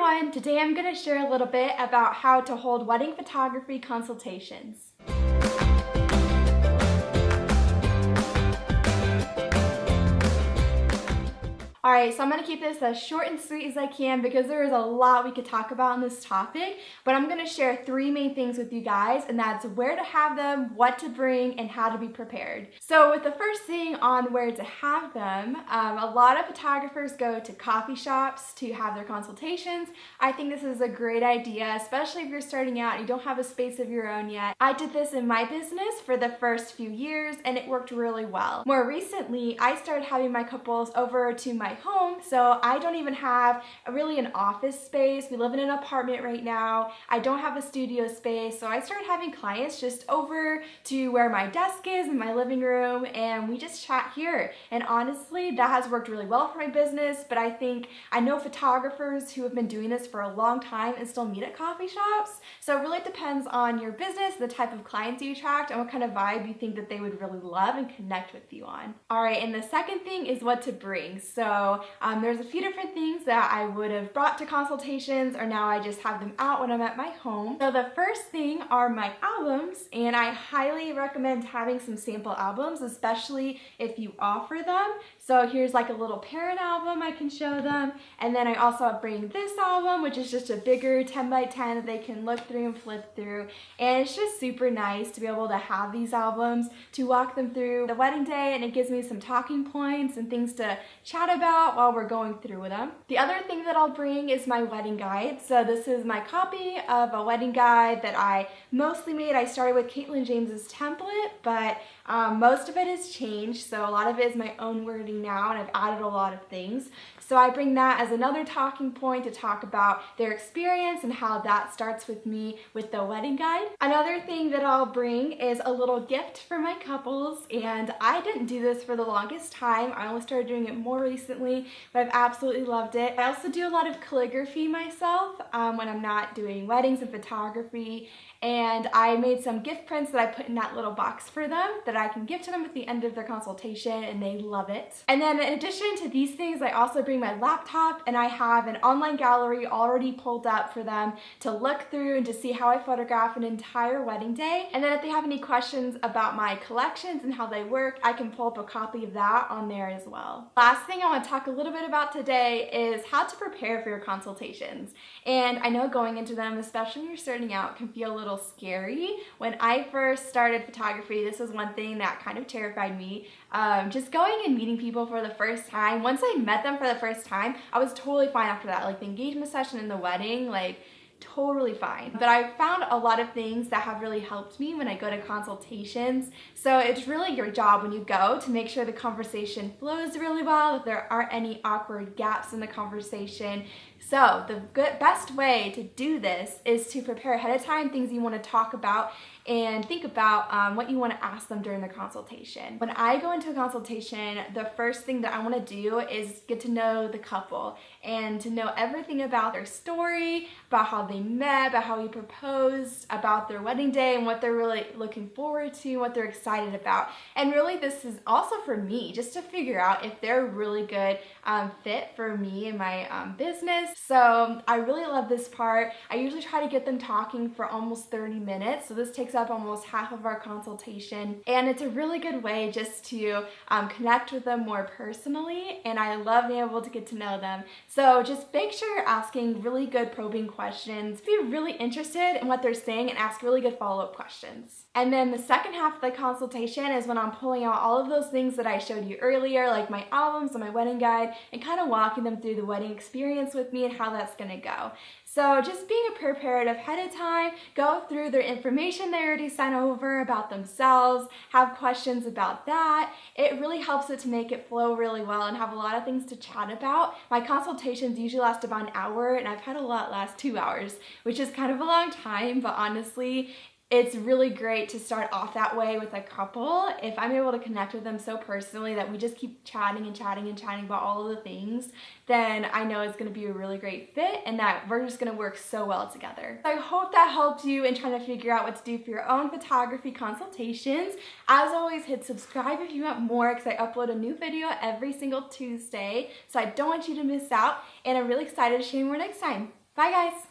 everyone! Today I'm going to share a little bit about how to hold wedding photography consultations. Alright, so I'm going to keep this as short and sweet as I can because there is a lot we could talk about on this topic, but I'm going to share three main things with you guys, and that's where to have them, what to bring, and how to be prepared. So with the first thing on where to have them, a lot of photographers go to coffee shops to have their consultations. I think this is a great idea, especially if you're starting out and you don't have a space of your own yet. I did this in my business for the first few years and it worked really well. More recently, I started having my couples over to my home, so I don't even have really an office space. We live in an apartment right now. I don't have a studio space, so I started having clients just over to where my desk is in my living room, and we just chat here. And honestly, that has worked really well for my business, but I know photographers who have been doing this for a long time and still meet at coffee shops. So it really depends on your business, the type of clients you attract, and what kind of vibe you think that they would really love and connect with you on. All right, and the second thing is what to bring. So there's a few different things that I would have brought to consultations, or now I just have them out when I'm at my home. So the first thing are my albums, and I highly recommend having some sample albums, especially if you offer them. So here's like a little parent album I can show them, and then I also bring this album, which is just a bigger 10 by 10 that they can look through and flip through, and it's just super nice to be able to have these albums to walk them through the wedding day, and it gives me some talking points and things to chat about while we're going through with them. The other thing that I'll bring is my wedding guide. So this is my copy of a wedding guide that I mostly made. I started with Caitlin James's template, but most of it has changed, so a lot of it is my own wording now, and I've added a lot of things. So I bring that as another talking point to talk about their experience and how that starts with me with the wedding guide. Another thing that I'll bring is a little gift for my couples, and I didn't do this for the longest time. I only started doing it more recently, but I've absolutely loved it. I also do a lot of calligraphy myself when I'm not doing weddings and photography, and I made some gift prints that I put in that little box for them that I can give to them at the end of their consultation, and they love it. And then in addition to these things, I also bring my laptop, and I have an online gallery already pulled up for them to look through and to see how I photograph an entire wedding day. And then if they have any questions about my collections and how they work, I can pull up a copy of that on there as well. Last thing I want to talk a little bit about today is how to prepare for your consultations. And I know going into them, especially when you're starting out, can feel a little scary. When I first started photography, this was one thing that kind of terrified me. Just going and meeting people for the first time. Once I met them for the first time, I was totally fine after that. Like the engagement session and the wedding, like totally fine. But I found a lot of things that have really helped me when I go to consultations. So it's really your job when you go to make sure the conversation flows really well, that there aren't any awkward gaps in the conversation. So the best way to do this is to prepare ahead of time things you want to talk about and think about what you want to ask them during the consultation. When I go into a consultation, the first thing that I want to do is get to know the couple and to know everything about their story, about how they met, about how he proposed, about their wedding day and what they're really looking forward to, what they're excited about. And really this is also for me, just to figure out if they're a really good fit for me and my business. So I really love this part. I usually try to get them talking for almost 30 minutes. So this takes up almost half of our consultation, and it's a really good way just to connect with them more personally, and I love being able to get to know them. So just make sure you're asking really good probing questions, be really interested in what they're saying, and ask really good follow-up questions. And then the second half of the consultation is when I'm pulling out all of those things that I showed you earlier, like my albums and my wedding guide, and kind of walking them through the wedding experience with me and how that's gonna go. So just being prepared ahead of time, go through their information they already sent over about themselves, have questions about that. It really helps it to make it flow really well and have a lot of things to chat about. My consultations usually last about an hour, and I've had a lot last 2 hours, which is kind of a long time, but honestly, it's really great to start off that way with a couple. If I'm able to connect with them so personally that we just keep chatting and chatting and chatting about all of the things, then I know it's gonna be a really great fit and that we're just gonna work so well together. So I hope that helped you in trying to figure out what to do for your own photography consultations. As always, hit subscribe if you want more, because I upload a new video every single Tuesday, so I don't want you to miss out, and I'm really excited to show you more next time. Bye! Bye, guys.